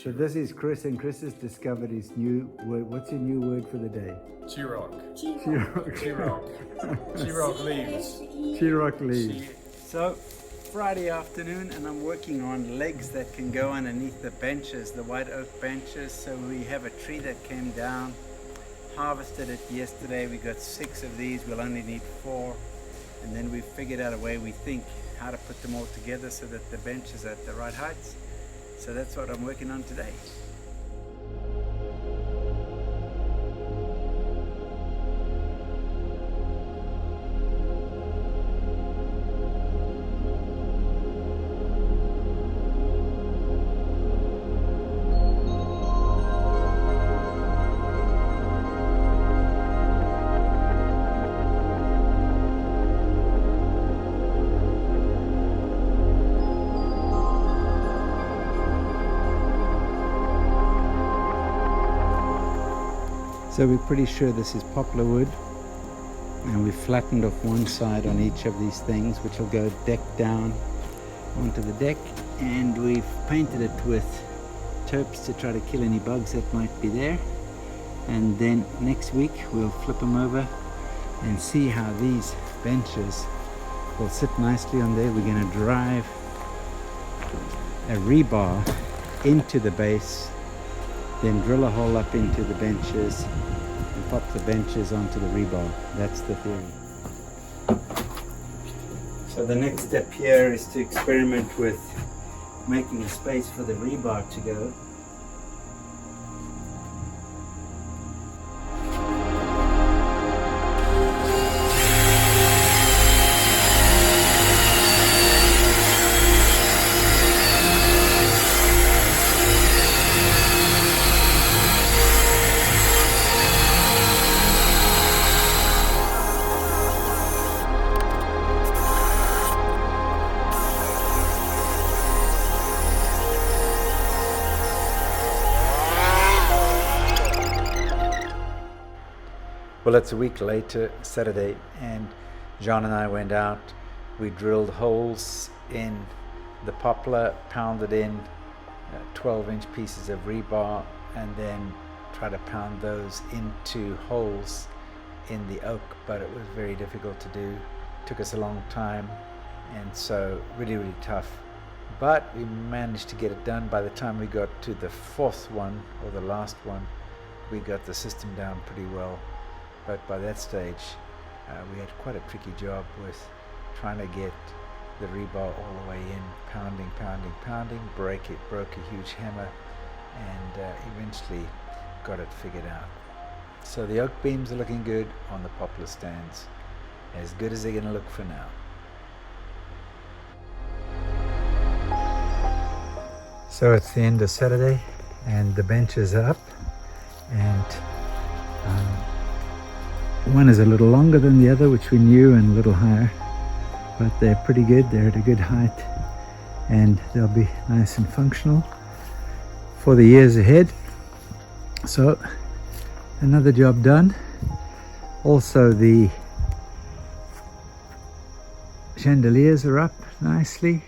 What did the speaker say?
So this is Chris, and Chris has discovered his new word. What's your new word for the day? Chirok. Chirok. Chirok. Chirok leaves. Chirok leaves. So Friday afternoon, and I'm working on legs that can go underneath the benches, the white oak benches. So we have a tree that came down, harvested it yesterday. We got 6 of these. We'll only need 4, and then we figured out a way, we think, how to put them all together so that the bench is at the right heights. So that's what I'm working on today. So we're pretty sure this is poplar wood, and we've flattened off one side on each of these things, which will go deck down onto the deck, and we've painted it with terps to try to kill any bugs that might be there. And then next week we'll flip them over and see how these benches will sit nicely on there. We're going to drive a rebar into the base, then drill a hole up into the benches and pop the benches onto the rebar. That's the theory. So the next step here is to experiment with making a space for the rebar to go. Well, it's a week later, Saturday, and John and I went out. We drilled holes in the poplar, pounded in 12-inch pieces of rebar, and then tried to pound those into holes in the oak, but it was very difficult to do. It took us a long time, and so really tough. But we managed to get it done. By the time we got to the 4th one, or the last one, we got the system down pretty well. But by that stage, we had quite a tricky job with trying to get the rebar all the way in, pounding, broke a huge hammer, and eventually got it figured out. So the oak beams are looking good on the poplar stands, as good as they're going to look for now. So it's the end of Saturday, and the benches are up, and one is a little longer than the other, which we knew, and a little higher, but they're pretty good. They're at a good height, and they'll be nice and functional for the years ahead. So another job done. Also, the chandeliers are up nicely,